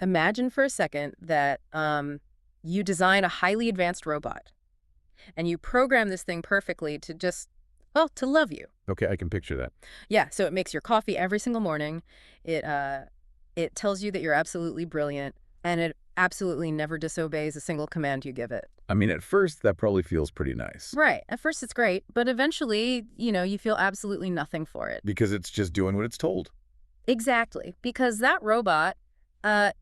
Imagine for a second that you design a highly advanced robot and you program this thing perfectly to just, well, to love you. Okay, I can picture that. Yeah, so it makes your coffee every single morning. It tells you that you're absolutely brilliant, and it absolutely never disobeys a single command you give it. I mean, at first, that probably feels pretty nice. Right. At first it's great, but eventually, you feel absolutely nothing for it. Because it's just doing what it's told. Exactly. Because that robot,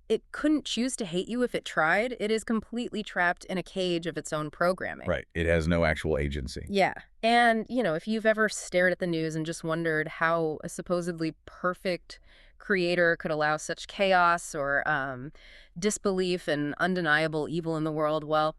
it couldn't choose to hate you if it tried. It is completely trapped in a cage of its own programming. Right. It has no actual agency. Yeah. And, if you've ever stared at the news and just wondered how a supposedly perfect creator could allow such chaos or disbelief and undeniable evil in the world, well,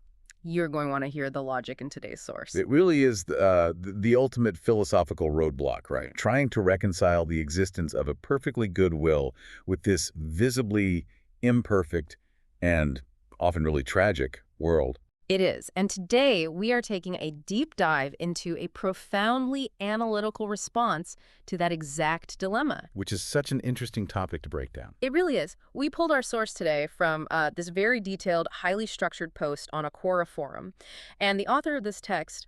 you're going to want to hear the logic in today's source. It really is the ultimate philosophical roadblock, right? Trying to reconcile the existence of a perfectly good will with this visibly imperfect and often really tragic world. It is. And today we are taking a deep dive into a profoundly analytical response to that exact dilemma. Which is such an interesting topic to break down. It really is. We pulled our source today from this very detailed, highly structured post on a Quora forum. And the author of this text,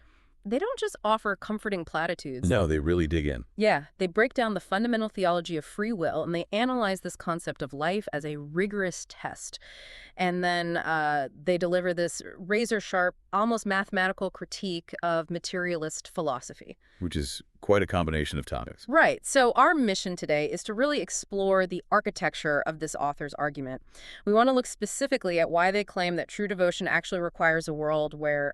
they don't just offer comforting platitudes. No, they really dig in. Yeah, they break down the fundamental theology of free will, and they analyze this concept of life as a rigorous test. And then they deliver this razor-sharp, almost mathematical critique of materialist philosophy. Which is quite a combination of topics. Right. So our mission today is to really explore the architecture of this author's argument. We want to look specifically at why they claim that true devotion actually requires a world where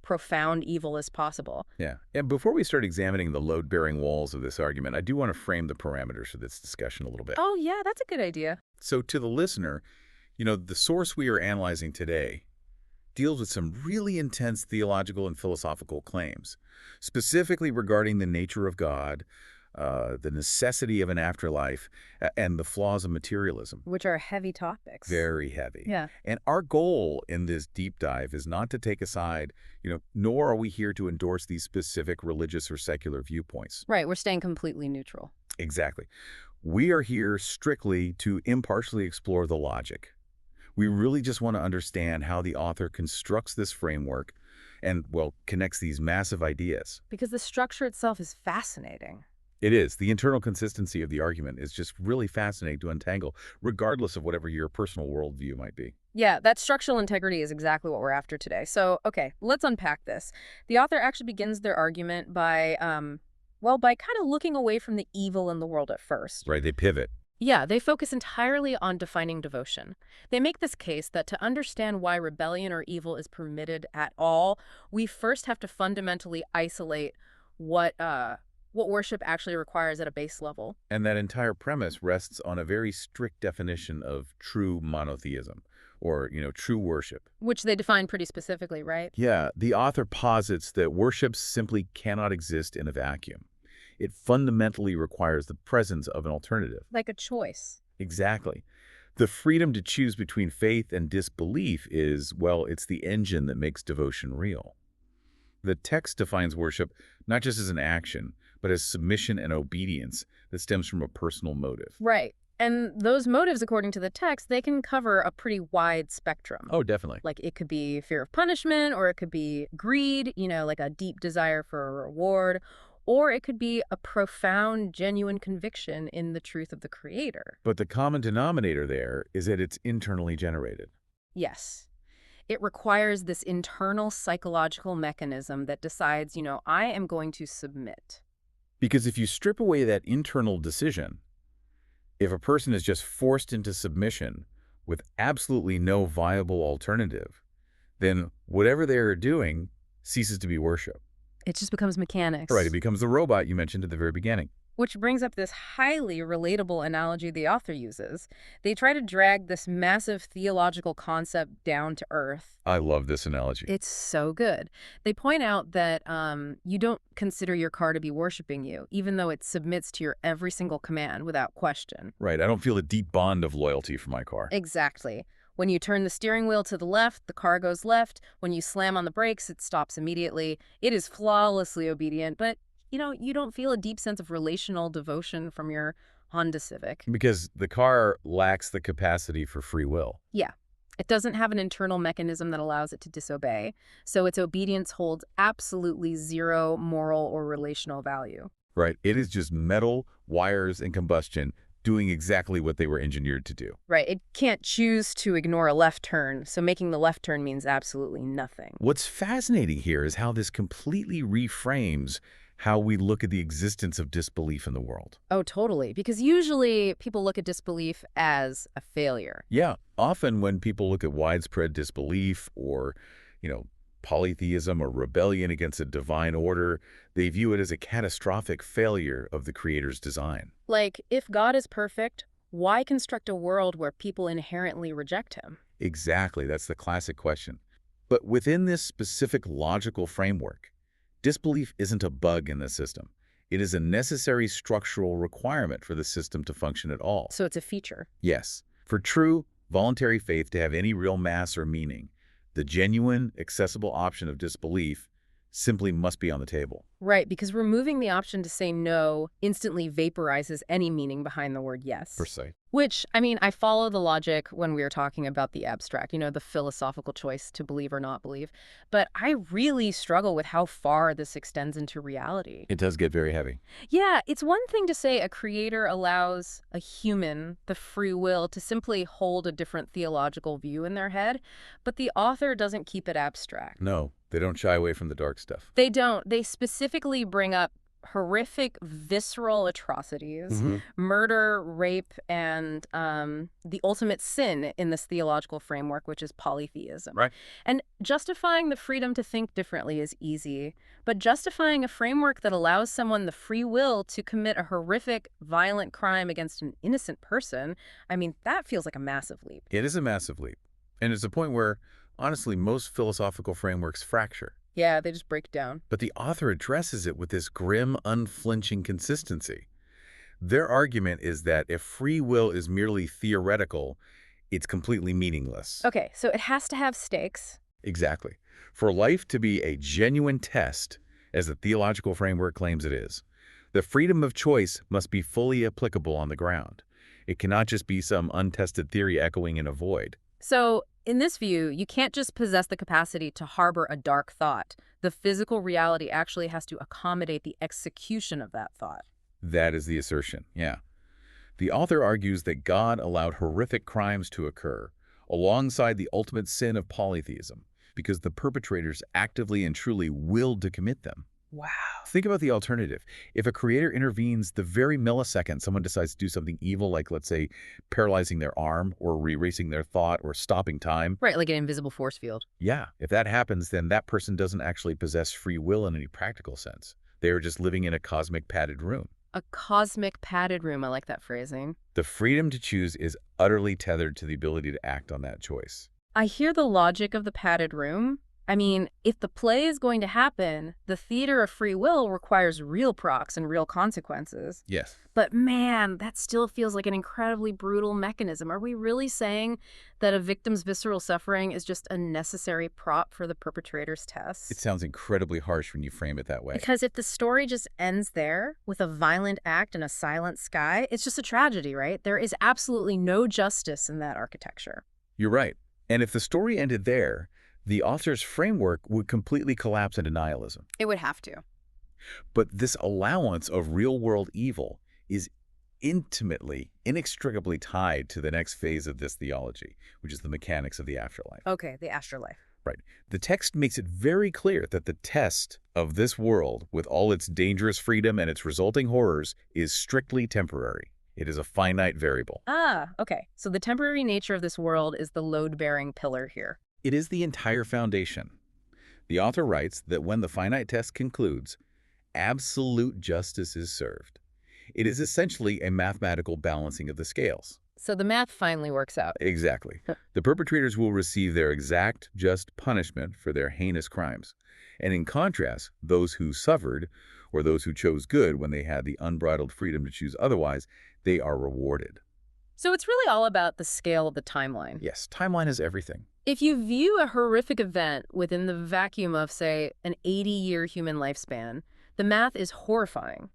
profound evil is possible. Yeah. And before we start examining the load-bearing walls of this argument, I do want to frame the parameters for this discussion a little bit. Oh, yeah, that's a good idea. So to the listener, the source we are analyzing today deals with some really intense theological and philosophical claims, specifically regarding the nature of God, the necessity of an afterlife, and the flaws of materialism. Which are heavy topics. Very heavy. Yeah. And our goal in this deep dive is not to take a side, nor are we here to endorse these specific religious or secular viewpoints. Right, we're staying completely neutral. Exactly. We are here strictly to impartially explore the logic. We really just want to understand how the author constructs this framework and, well, connects these massive ideas. Because the structure itself is fascinating. It is. The internal consistency of the argument is just really fascinating to untangle, regardless of whatever your personal worldview might be. Yeah, that structural integrity is exactly what we're after today. So, okay, let's unpack this. The author actually begins their argument by kind of looking away from the evil in the world at first. Right, they pivot. Yeah, they focus entirely on defining devotion. They make this case that to understand why rebellion or evil is permitted at all, we first have to fundamentally isolate what worship actually requires at a base level. And that entire premise rests on a very strict definition of true monotheism, or, true worship. Which they define pretty specifically, right? Yeah, the author posits that worship simply cannot exist in a vacuum. It fundamentally requires the presence of an alternative. Like a choice. Exactly. The freedom to choose between faith and disbelief is, well, it's the engine that makes devotion real. The text defines worship not just as an action, but as submission and obedience that stems from a personal motive. Right. And those motives, according to the text, they can cover a pretty wide spectrum. Oh, definitely. Like it could be fear of punishment, or it could be greed, like a deep desire for a reward, or it could be a profound, genuine conviction in the truth of the Creator. But the common denominator there is that it's internally generated. Yes. It requires this internal psychological mechanism that decides, I am going to submit. Because if you strip away that internal decision, if a person is just forced into submission with absolutely no viable alternative, then whatever they are doing ceases to be worship. It just becomes mechanics. Right, it becomes the robot you mentioned at the very beginning. Which brings up this highly relatable analogy the author uses. They try to drag this massive theological concept down to earth. I love this analogy. It's so good. They point out that you don't consider your car to be worshiping you, even though it submits to your every single command without question. Right, I don't feel a deep bond of loyalty for my car. Exactly. When you turn the steering wheel to the left, the car goes left. When you slam on the brakes, it stops immediately. It is flawlessly obedient, but, you don't feel a deep sense of relational devotion from your Honda Civic. Because the car lacks the capacity for free will. Yeah. It doesn't have an internal mechanism that allows it to disobey, so its obedience holds absolutely zero moral or relational value. Right. It is just metal, wires, and combustion doing exactly what they were engineered to do. Right. It can't choose to ignore a left turn, so making the left turn means absolutely nothing. What's fascinating here is how this completely reframes how we look at the existence of disbelief in the world. Oh, totally. Because usually people look at disbelief as a failure. Yeah, often when people look at widespread disbelief or, you know, polytheism or rebellion against a divine order, they view it as a catastrophic failure of the Creator's design. Like, if God is perfect, why construct a world where people inherently reject him? Exactly, that's the classic question. But within this specific logical framework, disbelief isn't a bug in the system. It is a necessary structural requirement for the system to function at all. So it's a feature. Yes, for true, voluntary faith to have any real mass or meaning, the genuine, accessible option of disbelief simply must be on the table. Right, because removing the option to say no instantly vaporizes any meaning behind the word yes. Precise. Which, I mean, I follow the logic when we were talking about the abstract, the philosophical choice to believe or not believe. But I really struggle with how far this extends into reality. It does get very heavy. Yeah, it's one thing to say a creator allows a human the free will to simply hold a different theological view in their head, but the author doesn't keep it abstract. No, they don't shy away from the dark stuff. They don't. They specifically bring up horrific, visceral atrocities, murder, rape, and the ultimate sin in this theological framework, which is polytheism. Right. And justifying the freedom to think differently is easy, but justifying a framework that allows someone the free will to commit a horrific, violent crime against an innocent person, I mean, that feels like a massive leap. It is a massive leap. And it's a point where, honestly, most philosophical frameworks fracture. Yeah, they just break down. But the author addresses it with this grim, unflinching consistency. Their argument is that if free will is merely theoretical, it's completely meaningless. Okay, so it has to have stakes. Exactly. For life to be a genuine test, as the theological framework claims it is, the freedom of choice must be fully applicable on the ground. It cannot just be some untested theory echoing in a void. So, in this view, you can't just possess the capacity to harbor a dark thought. The physical reality actually has to accommodate the execution of that thought. That is the assertion, yeah. The author argues that God allowed horrific crimes to occur, alongside the ultimate sin of polytheism, because the perpetrators actively and truly willed to commit them. Wow. Think about the alternative. If a creator intervenes the very millisecond someone decides to do something evil, like, let's say, paralyzing their arm or erasing their thought or stopping time. Right, like an invisible force field. Yeah, if that happens, then that person doesn't actually possess free will in any practical sense. They are just living in a cosmic padded room. A cosmic padded room, I like that phrasing. The freedom to choose is utterly tethered to the ability to act on that choice. I hear the logic of the padded room. I mean, if the play is going to happen, the theater of free will requires real procs and real consequences. Yes. But man, that still feels like an incredibly brutal mechanism. Are we really saying that a victim's visceral suffering is just a necessary prop for the perpetrator's test? It sounds incredibly harsh when you frame it that way. Because if the story just ends there with a violent act and a silent sky, it's just a tragedy, right? There is absolutely no justice in that architecture. You're right. And if the story ended there, the author's framework would completely collapse into nihilism. It would have to. But this allowance of real-world evil is intimately, inextricably tied to the next phase of this theology, which is the mechanics of the afterlife. Okay, the afterlife. Right. The text makes it very clear that the test of this world, with all its dangerous freedom and its resulting horrors, is strictly temporary. It is a finite variable. Ah, okay. So the temporary nature of this world is the load-bearing pillar here. It is the entire foundation. The author writes that when the finite test concludes, absolute justice is served. It is essentially a mathematical balancing of the scales. So the math finally works out. Exactly. The perpetrators will receive their exact just punishment for their heinous crimes. And in contrast, those who suffered, or those who chose good when they had the unbridled freedom to choose otherwise, they are rewarded. So it's really all about the scale of the timeline. Yes, timeline is everything. If you view a horrific event within the vacuum of, say, an 80-year human lifespan, the math is horrifying.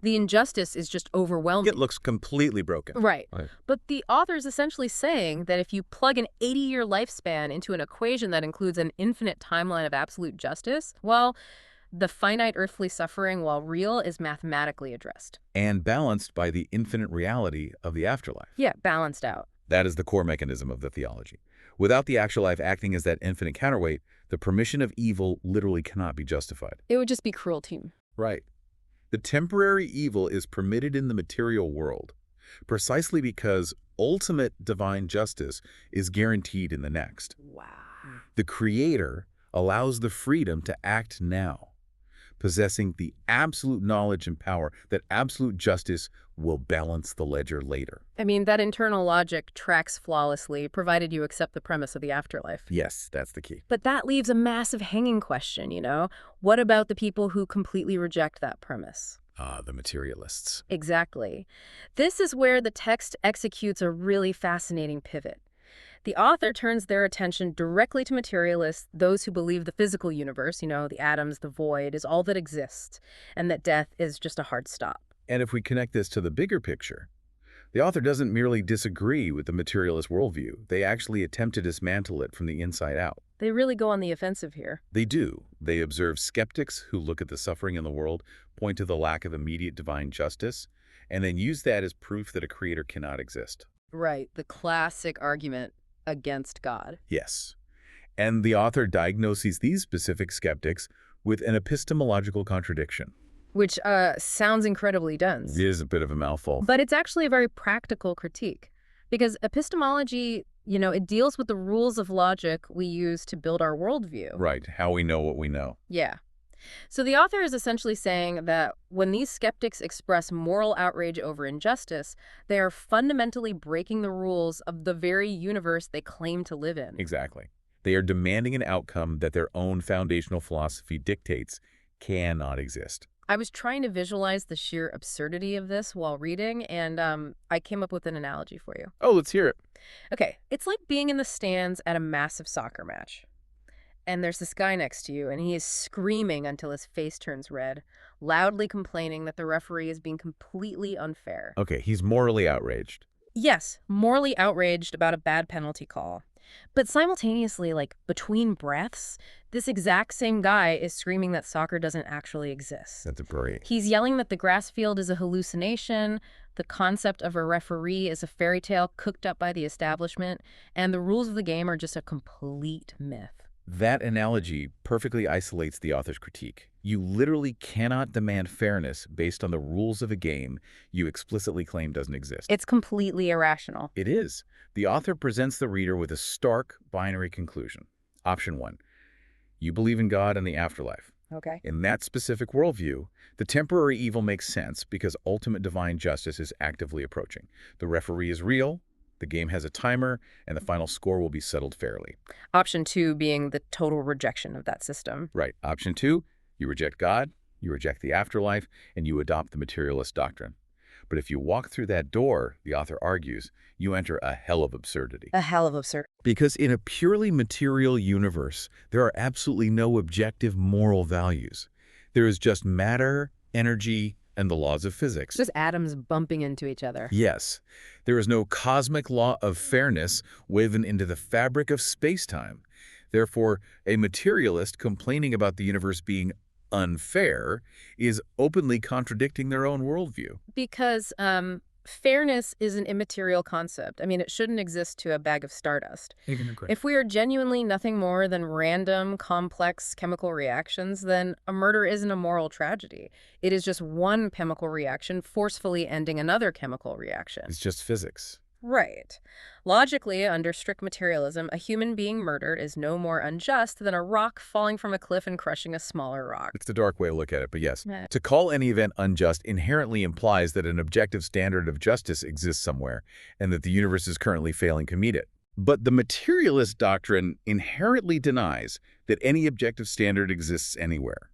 The injustice is just overwhelming. It looks completely broken. Right. Right. But the author is essentially saying that if you plug an 80-year lifespan into an equation that includes an infinite timeline of absolute justice, well, the finite earthly suffering, while real, is mathematically addressed. And balanced by the infinite reality of the afterlife. Yeah, balanced out. That is the core mechanism of the theology. Without the actual life acting as that infinite counterweight, the permission of evil literally cannot be justified. It would just be cruelty. Right. The temporary evil is permitted in the material world, precisely because ultimate divine justice is guaranteed in the next. Wow. The Creator allows the freedom to act now, possessing the absolute knowledge and power that absolute justice will balance the ledger later. I mean, that internal logic tracks flawlessly, provided you accept the premise of the afterlife. Yes, that's the key. But that leaves a massive hanging question, you know? What about the people who completely reject that premise? The materialists. Exactly. This is where the text executes a really fascinating pivot. The author turns their attention directly to materialists, those who believe the physical universe, you know, the atoms, the void, is all that exists, and that death is just a hard stop. And if we connect this to the bigger picture, the author doesn't merely disagree with the materialist worldview. They actually attempt to dismantle it from the inside out. They really go on the offensive here. They do. They observe skeptics who look at the suffering in the world, point to the lack of immediate divine justice, and then use that as proof that a creator cannot exist. Right, the classic argument against God. Yes. And the author diagnoses these specific skeptics with an epistemological contradiction. Which sounds incredibly dense. It is a bit of a mouthful. But it's actually a very practical critique. Because epistemology, you know, it deals with the rules of logic we use to build our worldview. Right, how we know what we know. Yeah. So the author is essentially saying that when these skeptics express moral outrage over injustice, they are fundamentally breaking the rules of the very universe they claim to live in. Exactly. They are demanding an outcome that their own foundational philosophy dictates cannot exist. I was trying to visualize the sheer absurdity of this while reading, and I came up with an analogy for you. Oh, let's hear it. Okay, it's like being in the stands at a massive soccer match. And there's this guy next to you, and he is screaming until his face turns red, loudly complaining that the referee is being completely unfair. Okay, he's morally outraged. Yes, morally outraged about a bad penalty call. But simultaneously, like between breaths, this exact same guy is screaming that soccer doesn't actually exist. That's brilliant. He's yelling that the grass field is a hallucination, the concept of a referee is a fairy tale cooked up by the establishment, and the rules of the game are just a complete myth. That analogy perfectly isolates the author's critique. You literally cannot demand fairness based on the rules of a game you explicitly claim doesn't exist. It's completely irrational. It is. The author presents the reader with a stark binary conclusion. Option 1. You believe in God and the afterlife. Okay. In that specific worldview, the temporary evil makes sense because ultimate divine justice is actively approaching. The referee is real, the game has a timer, and the final score will be settled fairly. Option 2 being the total rejection of that system. Right. Option 2, you reject God, you reject the afterlife, and you adopt the materialist doctrine. But if you walk through that door, the author argues, you enter a hell of absurdity. A hell of absurd. Because in a purely material universe, there are absolutely no objective moral values. There is just matter, energy, and the laws of physics. Just atoms bumping into each other. Yes. There is no cosmic law of fairness woven into the fabric of space-time. Therefore, a materialist complaining about the universe being unfair is openly contradicting their own worldview. Because fairness is an immaterial concept. I mean, it shouldn't exist to a bag of stardust. If we are genuinely nothing more than random, complex chemical reactions, then a murder isn't a moral tragedy. It is just one chemical reaction forcefully ending another chemical reaction. It's just physics. Right. Logically, under strict materialism, a human being murdered is no more unjust than a rock falling from a cliff and crushing a smaller rock. It's the dark way to look at it, but yes. Yeah. To call any event unjust inherently implies that an objective standard of justice exists somewhere, and that the universe is currently failing to meet it. But the materialist doctrine inherently denies that any objective standard exists anywhere.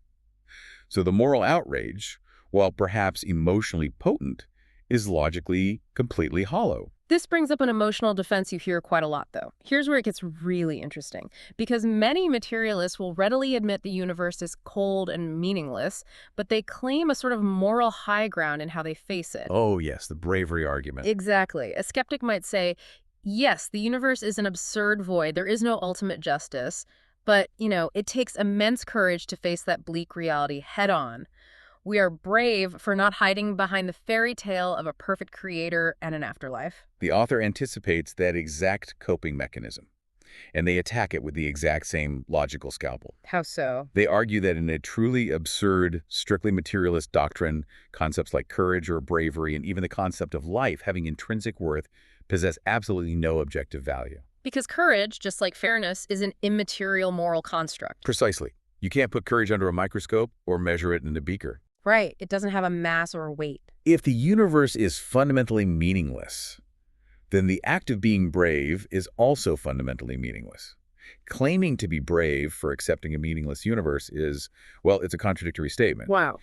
So the moral outrage, while perhaps emotionally potent, is logically completely hollow. This brings up an emotional defense you hear quite a lot, though. Here's where it gets really interesting, because many materialists will readily admit the universe is cold and meaningless, but they claim a sort of moral high ground in how they face it. Oh, yes, the bravery argument. Exactly. A skeptic might say, yes, the universe is an absurd void. There is no ultimate justice. But, it takes immense courage to face that bleak reality head on. We are brave for not hiding behind the fairy tale of a perfect creator and an afterlife. The author anticipates that exact coping mechanism, and they attack it with the exact same logical scalpel. How so? They argue that in a truly absurd, strictly materialist doctrine, concepts like courage or bravery and even the concept of life having intrinsic worth possess absolutely no objective value. Because courage, just like fairness, is an immaterial moral construct. Precisely. You can't put courage under a microscope or measure it in a beaker. Right. It doesn't have a mass or a weight. If the universe is fundamentally meaningless, then the act of being brave is also fundamentally meaningless. Claiming to be brave for accepting a meaningless universe is, well, it's a contradictory statement. Wow.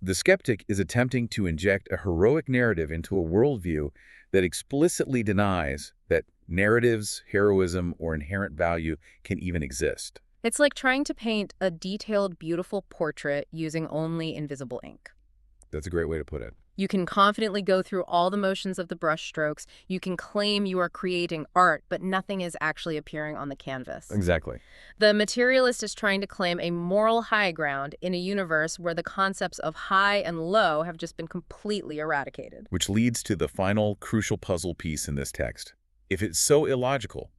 The skeptic is attempting to inject a heroic narrative into a worldview that explicitly denies that narratives, heroism, or inherent value can even exist. It's like trying to paint a detailed, beautiful portrait using only invisible ink. That's a great way to put it. You can confidently go through all the motions of the brushstrokes. You can claim you are creating art, but nothing is actually appearing on the canvas. Exactly. The materialist is trying to claim a moral high ground in a universe where the concepts of high and low have just been completely eradicated. Which leads to the final crucial puzzle piece in this text. If it's so illogical,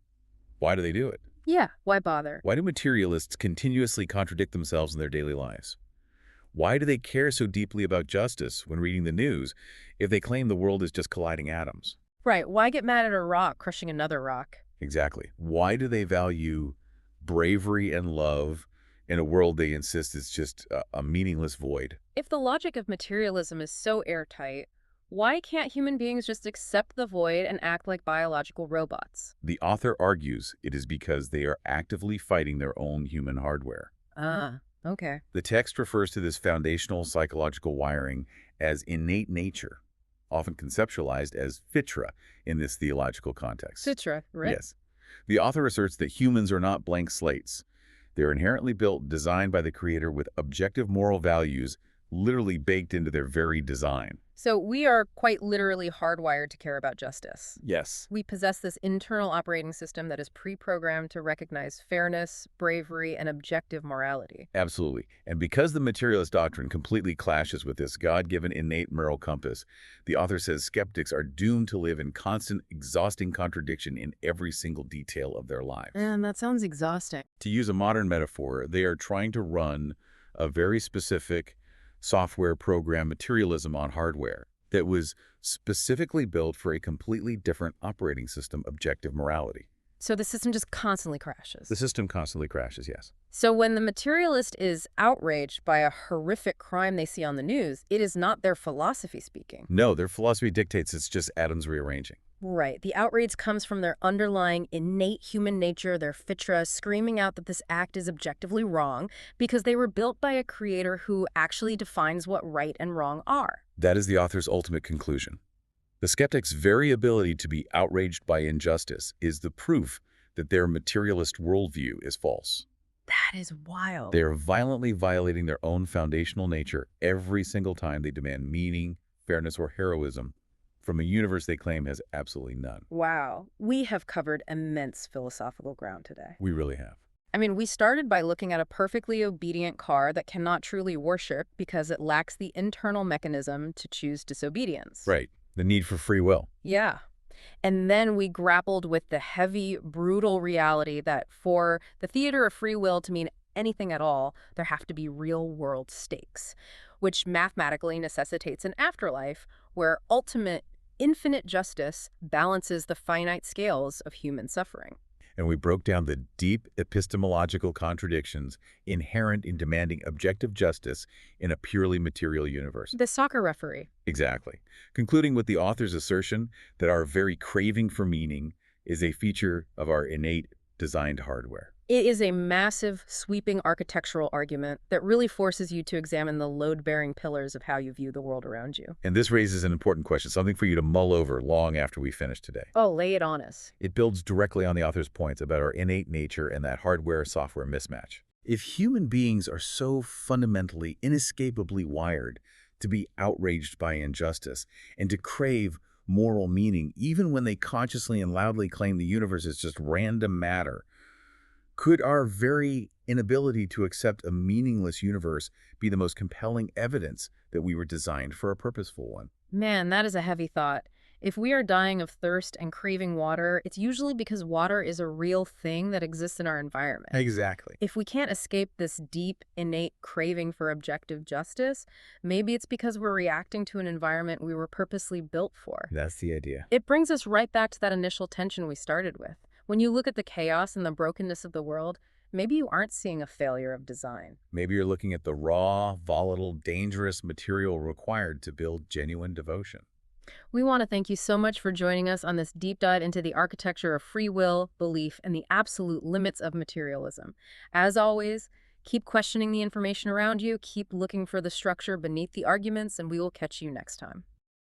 why do they do it? Yeah, why bother? Why do materialists continuously contradict themselves in their daily lives? Why do they care so deeply about justice when reading the news if they claim the world is just colliding atoms? Right, why get mad at a rock crushing another rock? Exactly. Why do they value bravery and love in a world they insist is just a meaningless void? If the logic of materialism is so airtight, why can't human beings just accept the void and act like biological robots? The author argues it is because they are actively fighting their own human hardware. Ah, okay. The text refers to this foundational psychological wiring as innate nature, often conceptualized as Fitrah in this theological context. Fitrah, right? Yes. The author asserts that humans are not blank slates. They're inherently built, designed by the Creator with objective moral values literally baked into their very design. So we are quite literally hardwired to care about justice. Yes. We possess this internal operating system that is pre-programmed to recognize fairness, bravery, and objective morality. Absolutely. And because the materialist doctrine completely clashes with this God-given innate moral compass, the author says skeptics are doomed to live in constant, exhausting contradiction in every single detail of their lives. And that sounds exhausting. To use a modern metaphor, they are trying to run a very specific software program materialism on hardware that was specifically built for a completely different operating system, objective morality. So the system just constantly crashes. The system constantly crashes, yes. So when the materialist is outraged by a horrific crime they see on the news, it is not their philosophy speaking. No, their philosophy dictates it's just atoms rearranging. Right. The outrage comes from their underlying innate human nature, their fitrah, screaming out that this act is objectively wrong because they were built by a creator who actually defines what right and wrong are. That is the author's ultimate conclusion. The skeptic's very ability to be outraged by injustice is the proof that their materialist worldview is false. That is wild. They are violently violating their own foundational nature every single time they demand meaning, fairness, or heroism from a universe they claim has absolutely none. Wow. We have covered immense philosophical ground today. We really have. I mean, we started by looking at a perfectly obedient car that cannot truly worship because it lacks the internal mechanism to choose disobedience. Right. The need for free will. Yeah. And then we grappled with the heavy, brutal reality that for the theater of free will to mean anything at all, there have to be real-world stakes, which mathematically necessitates an afterlife where ultimate, infinite justice balances the finite scales of human suffering. And we broke down the deep epistemological contradictions inherent in demanding objective justice in a purely material universe. The soccer referee. Exactly. Concluding with the author's assertion that our very craving for meaning is a feature of our innate designed hardware. It is a massive, sweeping architectural argument that really forces you to examine the load-bearing pillars of how you view the world around you. And this raises an important question, something for you to mull over long after we finish today. Oh, lay it on us. It builds directly on the author's points about our innate nature and that hardware-software mismatch. If human beings are so fundamentally, inescapably wired to be outraged by injustice and to crave moral meaning, even when they consciously and loudly claim the universe is just random matter, could our very inability to accept a meaningless universe be the most compelling evidence that we were designed for a purposeful one? Man, that is a heavy thought. If we are dying of thirst and craving water, it's usually because water is a real thing that exists in our environment. Exactly. If we can't escape this deep, innate craving for objective justice, maybe it's because we're reacting to an environment we were purposely built for. That's the idea. It brings us right back to that initial tension we started with. When you look at the chaos and the brokenness of the world, maybe you aren't seeing a failure of design. Maybe you're looking at the raw, volatile, dangerous material required to build genuine devotion. We want to thank you so much for joining us on this deep dive into the architecture of free will, belief, and the absolute limits of materialism. As always, keep questioning the information around you, keep looking for the structure beneath the arguments, and we will catch you next time.